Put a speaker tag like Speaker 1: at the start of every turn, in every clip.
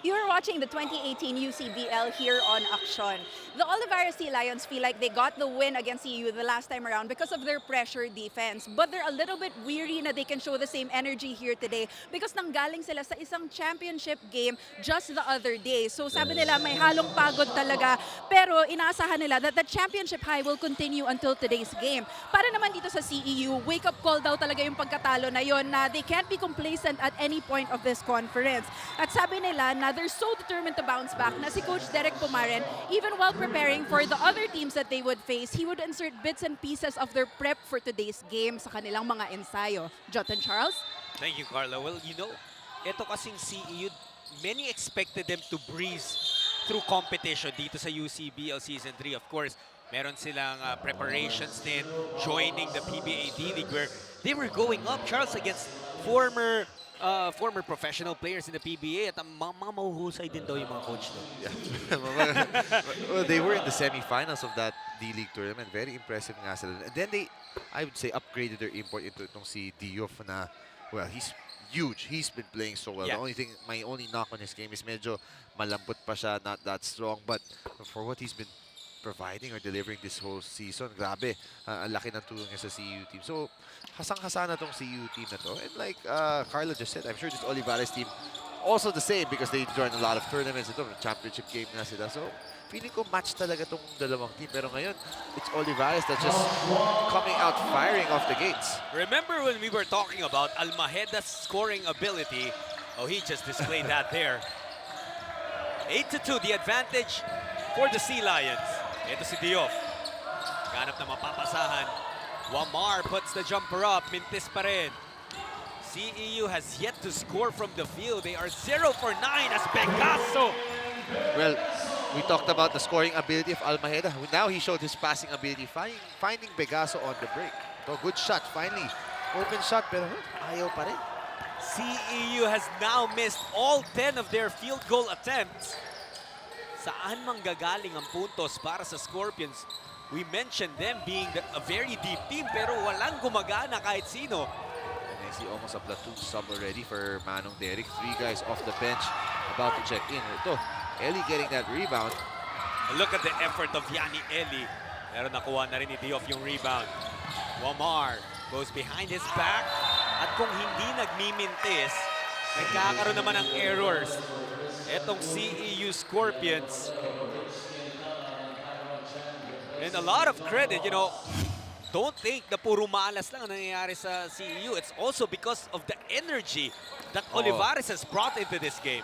Speaker 1: You're watching the 2018 UCBL here on Aksyon. The Olivares Sea Lions feel like they got the win against CEU the last time around because of their pressure defense. But they're a little bit weary na they can show the same energy here today because nanggaling sila sa isang championship game just the other day. So sabi nila may halong pagod talaga, pero inaasahan nila that the championship high will continue until today's game. Para naman dito sa CEU, wake-up call daw talaga yung pagkatalo na yon na they can't be complacent at any point of this conference. At sabi nila na they're so determined to bounce back na si Coach Derek Pumaren, even while preparing for the other teams that they would face, he would insert bits and pieces of their prep for today's game sa kanilang mga ensayo. Jotten Charles?
Speaker 2: Thank you, Carla. Well, you know, ito kasing CEU, many expected them to breeze through competition dito sa UCBL Season 3. Of course, meron silang preparations din, joining the PBA D-League where they were going up, Charles, against former professional players in the PBA at mga mahuhusay din daw yung mga coach doon.
Speaker 3: Yeah. Well, they were in the semifinals of that D-League tournament. Very impressive nga sila. And then they, I would say, upgraded their import into itong si Diouf na, well, he's huge. He's been playing so well.
Speaker 2: Yeah.
Speaker 3: The only thing, my only knock on his game is medyo malambot pa siya, not that strong. But for what he's been providing or delivering this whole season, grabe. Ang laki ng tulong niya sa CEU team. So, hasang-hasa na tong CEU team na to. And like Carla just said, I'm sure this Olivares team also the same because they joined a lot of tournaments. Ito, championship game na sila. So, feeling ko match talaga tong dalawang team. Pero ngayon, it's Olivares that's just coming out firing off the gates.
Speaker 2: Remember when we were talking about Almajeda's scoring ability? Oh, he just displayed that there. 8-2, the advantage for the Sea Lions. Ito si Diouf. Ganap na mapapasahan. Wamar puts the jumper up. Mintis pa rin. CEU has yet to score from the field. They are 0 for 9 as Pegaso.
Speaker 3: Well, we talked about the scoring ability of Almajeda. Now he showed his passing ability, finding Pegaso on the break. So good shot, finally. Open shot, pero ayaw pa rin.
Speaker 2: CEU has now missed all 10 of their field goal attempts. Saan manggagaling ang puntos para sa Scorpions? We mentioned them being a very deep team pero walang gumagana kahit sino.
Speaker 3: And I see almost a platoon sub already for Manong Derek. 3 guys off the bench about to check in. Ito, Eli getting that rebound.
Speaker 2: Look at the effort of Yanni Eli. Pero nakuha na rin ni Diouf yung rebound. Wamar goes behind his back. At kung hindi nagmimintis, nagkakaroon naman ng errors. Etong CEU Scorpions. And a lot of credit, you know, don't think na puro malas lang ang nangyayari sa CEU. It's also because of the energy that Olivares has brought into this game.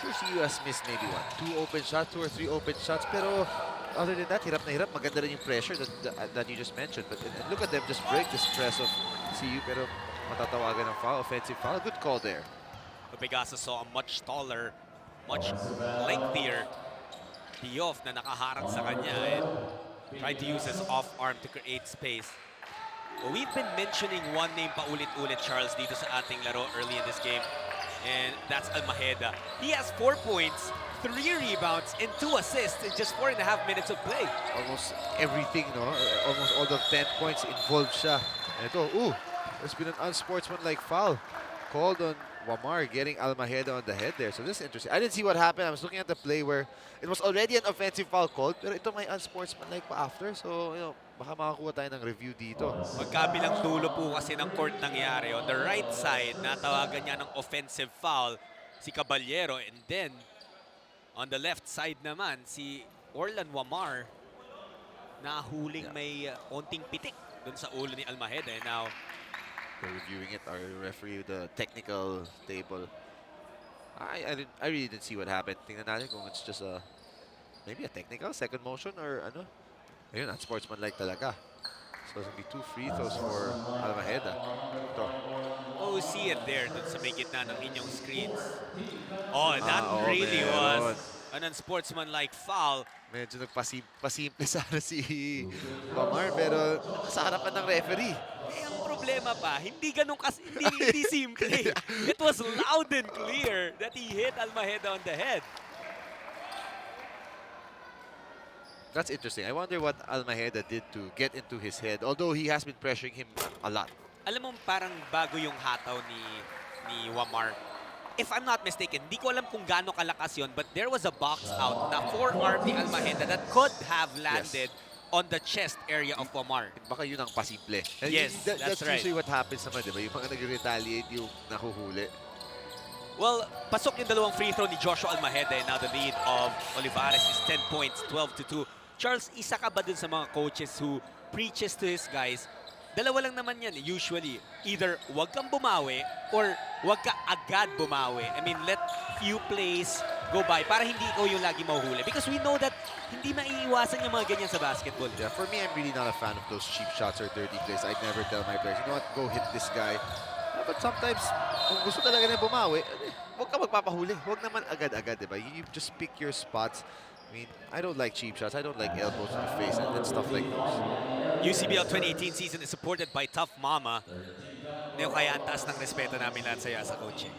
Speaker 3: Sure, CEU has missed maybe 2 open shots, 2 or 3 open shots. Pero other than that, hirap na hirap. Maganda rin yung pressure that you just mentioned. But look at them just break the stress of CEU. Pero matatawagan ng foul, offensive foul. Good call there.
Speaker 2: Pegaso saw a much taller, much lengthier Diouf na nakaharang sa kanya and tried to use his off-arm to create space. Well, we've been mentioning one name paulit-ulit, Charles, dito sa ating laro early in this game. And that's Almajeda. He has 4 points, 3 rebounds, and 2 assists in just 4.5 minutes of play.
Speaker 3: Almost everything, no? Almost all the 10 points involved siya. And ito, there's been an unsportsmanlike foul called on Wamar, getting Almajeda on the head there. So this is interesting. I didn't see what happened. I was looking at the play where it was already an offensive foul called, pero ito may unsportsmanlike pa after. So, you know, baka makakuha tayo ng review dito.
Speaker 2: Magkabilang dulo po kasi ng court nangyari. On the right side, natawagan niya ng offensive foul si Caballero. And then, on the left side naman, si Orlan Wamar nahuling may onting pitik dun sa ulo ni Almajeda. And now,
Speaker 3: we're reviewing it, our referee, the technical table. I really didn't see what happened. Tingnan natin kung it's just maybe a technical, second motion, or ano. Ayun, unsportsmanlike talaga. So it's gonna be 2 free throws for Almajeda. Ito.
Speaker 2: oh, see it there dun sa may gitna ng inyong screens. Oh, that really was an unsportsmanlike foul.
Speaker 3: Medyo nagpasimple sana si Wamar, pero sa harapan ng referee.
Speaker 2: Eh, ang problema pa, hindi ganun hindi simple. It was loud and clear that he hit Almajeda on the head.
Speaker 3: That's interesting. I wonder what Almajeda did to get into his head, although he has been pressuring him a lot.
Speaker 2: Alam mo, parang bago yung hataw ni Wamar. if I'm not mistaken, di ko alam kung gaano kalakas yun, but there was a box out na forearm ni Almaheda that could have landed on the chest area of Wamar.
Speaker 3: Baka yun ang pasimple. And
Speaker 2: Yes,
Speaker 3: that's
Speaker 2: right.
Speaker 3: usually what happens naman, di ba? Yung mga nag-retaliate yung nahuhuli.
Speaker 2: Well, pasok yung dalawang free throw ni Joshua Almaheda, and now the lead of Olivares is 10 points, 12-2. Charles, isa ka ba dun sa mga coaches who preaches to his guys? Dalawa lang naman yan, usually. Either wag kang bumawi or wag ka agad bumawi. I mean, let few plays go by para hindi ikaw yung lagi mahuhuli. Because we know that hindi maiiwasan yung mga ganyan sa basketball.
Speaker 3: Yeah, for me, I'm really not a fan of those cheap shots or dirty plays. I'd never tell my players, you know what, go hit this guy. But sometimes, kung gusto talaga na bumawi, huwag ka magpapahuli. Huwag naman agad-agad, diba? You just pick your spots. I mean, I don't like cheap shots. I don't like elbows in the face and stuff like those.
Speaker 2: UCBL 2018 season is supported by Tough Mama. Yung kaya ang taas ng respeto namin lahat sa coaching.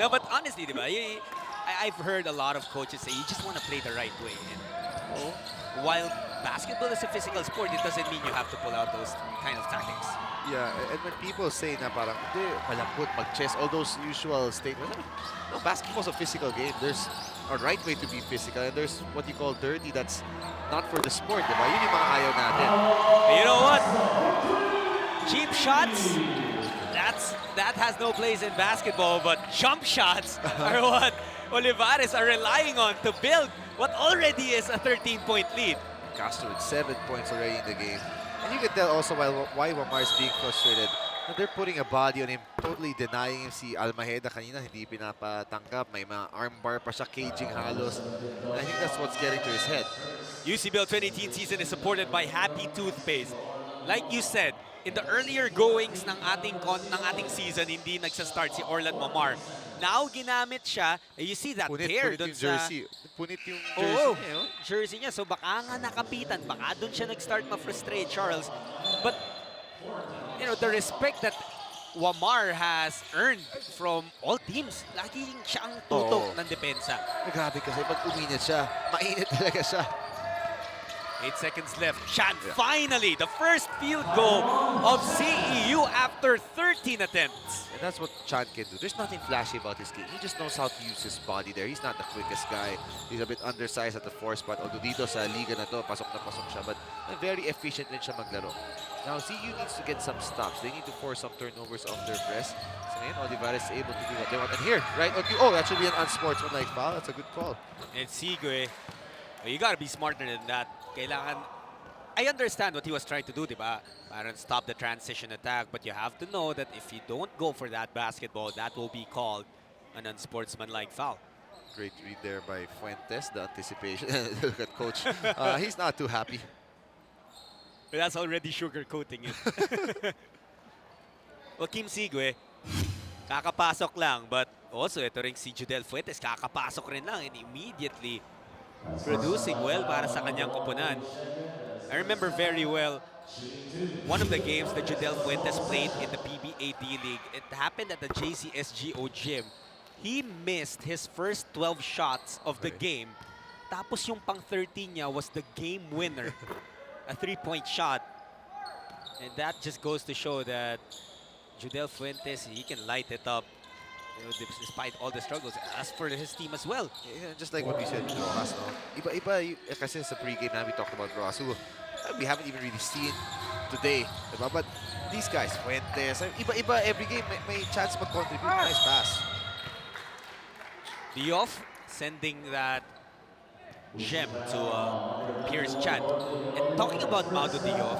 Speaker 2: No, but honestly, di ba? I've heard a lot of coaches say you just want to play the right way. And while basketball is a physical sport, it doesn't mean you have to pull out those kind of tactics.
Speaker 3: Yeah, and when people say na parang, hindi, malambot, mag-chess, all those usual statements, no, basketball's a physical game. There's a right way to be physical, and there's what you call dirty that's not for the sport, di ba? Yun yung mga ayaw natin.
Speaker 2: You know what? Cheap shots, that has no place in basketball, but jump shots are what Olivares are relying on to build what already is a 13-point lead.
Speaker 3: Castro with 7 points already in the game. And you can tell also why Wamar is being frustrated. They're putting a body on him, totally denying him. Si Almaheda kanina, hindi pinapatanggap. May mga armbar pa siya, caging halos. And I think that's what's getting to his head.
Speaker 2: UCBL 2018 season is supported by Happy Toothpaste. Like you said, in the earlier goings ng ating season, hindi nagsa-start si Orlan Wamar. Now, ginamit siya. You see that tear
Speaker 3: Punit
Speaker 2: dun
Speaker 3: yung
Speaker 2: sa...
Speaker 3: jersey. Punit yung jersey niya. Oh.
Speaker 2: Jersey niya. So baka nga nakapitan. Baka dun siya nag-start ma-frustrate, Charles. But, you know, the respect that Wamar has earned from all teams. Laging siya ang tutok ng depensa.
Speaker 3: Grabe kasi pag uminit siya, mainit talaga siya.
Speaker 2: 8 seconds left. Chan, finally, the first field goal of CEU after 13 attempts.
Speaker 3: And that's what Chan can do. There's nothing flashy about his game. He just knows how to use his body there. He's not the quickest guy. He's a bit undersized at the 4 spot. Although dito sa liga na to, pasok na pasok siya. But very efficient din siya maglaro. Now, CEU needs to get some stops. They need to force some turnovers off their press. So ngayon, Olivares is able to do what they want. And here, right? Okay, oh, that should be an unsportsmanlike foul. That's a good call.
Speaker 2: And Sigue, you gotta be smarter than that. Kailangan, I understand what he was trying to do, diba? Parang stop the transition attack, but you have to know that if you don't go for that basketball, that will be called an unsportsmanlike foul.
Speaker 3: Great read there by Fuentes, the anticipation. Look at coach. He's not too happy.
Speaker 2: But that's already sugarcoating it. Well, Kim Sigue, kakapasok lang, but also ito rin si Judel Fuentes, kakapasok rin lang and immediately producing well para sa kanyang koponan. I remember very well one of the games that Judel Fuentes played in the PBA D-League. It happened at the JCSGO gym. He missed his first 12 shots of the game. Tapos yung pang 13 niya was the game winner. A 3-point shot. And that just goes to show that Judel Fuentes, he can light it up, you know, despite all the struggles. As for his team as well.
Speaker 3: Yeah, just like what we said with Rojas, no? Iba, kasi sa pregame na we talked about Rojas, who we haven't even really seen today, diba? But these guys, Fuentes, iba every game, may chance mag-contribute. Nice pass.
Speaker 2: Dioff sending that gem to Pierce Chan. And talking about Maudo Dioff,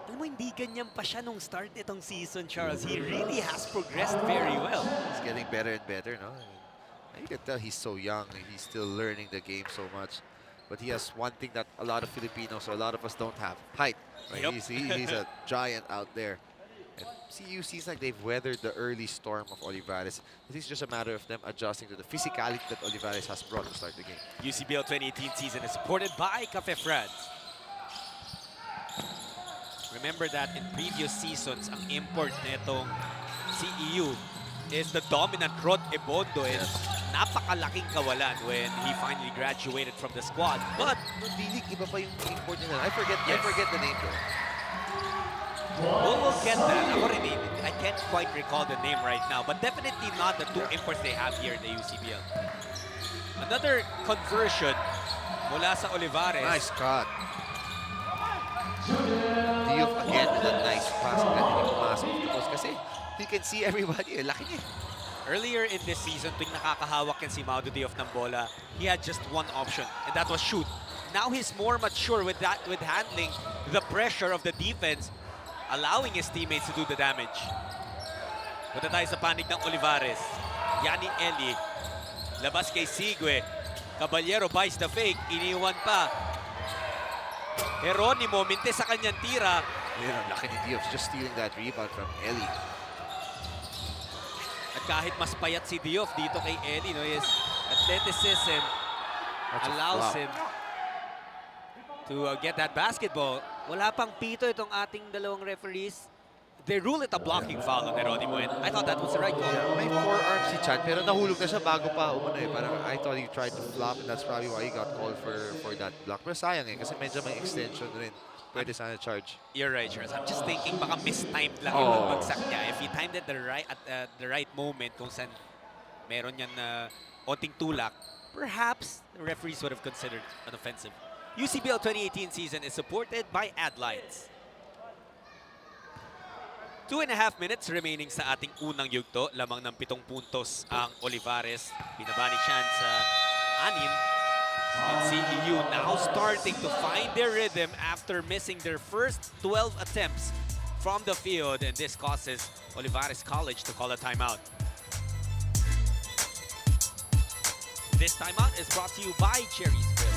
Speaker 2: alam mo, hindi ganyan pa siya nung start nitong season, Charles. He really has progressed very well.
Speaker 3: He's getting better and better, no? I mean, you can tell he's so young and he's still learning the game so much. But he has one thing that a lot of Filipinos or a lot of us don't have: height. Right?
Speaker 2: Yep.
Speaker 3: He's a giant out there. And CEU seems like they've weathered the early storm of Olivares. I think it's just a matter of them adjusting to the physicality that Olivares has brought to start the game.
Speaker 2: UCBL 2018 season is supported by Cafe France. Remember that in previous seasons, ang import netong CEU is the dominant Rod Ebondo. And napakalaking kawalan when he finally graduated from the squad. But
Speaker 3: D-League, iba pa yung import nila. I forget the name though.
Speaker 2: We'll get that. Ako rin, I can't quite recall the name right now, but definitely not the two imports they have here in the UCBL. Another conversion mula sa Olivares.
Speaker 3: Nice cut. Diouf again with a nice pass. Pwede niya pumasok of course kasi he can see everybody. Laki niya.
Speaker 2: Earlier in this season, tuwing nakakahawak yan si Maudo Diouf ng bola, he had just one option, and that was shoot. Now he's more mature with handling the pressure of the defense, allowing his teammates to do the damage. Punta tayo sa panig ng Olivares. Yani Eli. Labas kay Sigue. Caballero buys the fake. Iniwan pa. Jeronimo, mintes sa kanyang tira.
Speaker 3: Yun ang laki ni Diouf, just stealing that rebound from Eli.
Speaker 2: At kahit mas payat si Diouf dito kay Eli, no, his athleticism allows him to get that basketball. Wala pang pito itong ating dalawang referees. They rule it a blocking foul on Jeronimo, and I thought that was the right call.
Speaker 3: Yeah, may forearm si Chan, pero nahulog na siya bago pa umano eh. Parang I thought he tried to flop, and that's probably why he got called for that block. Pero sayang eh, kasi medyo may extension rin. Pwede sana charge.
Speaker 2: You're right, Charles. I'm just thinking baka mistimed lang yung bagsak niya. If he timed it at the right moment, kung saan meron yan na onting tulak, perhaps the referees would have considered an offensive. UCBL 2018 season is supported by Adlights. 2.5 minutes remaining sa ating unang yugto. Lamang ng 7 puntos ang Olivares. Binaba ni Chan sa 6. And CEU now starting to find their rhythm after missing their first 12 attempts from the field. And this causes Olivares College to call a timeout. This timeout is brought to you by Cherrysville.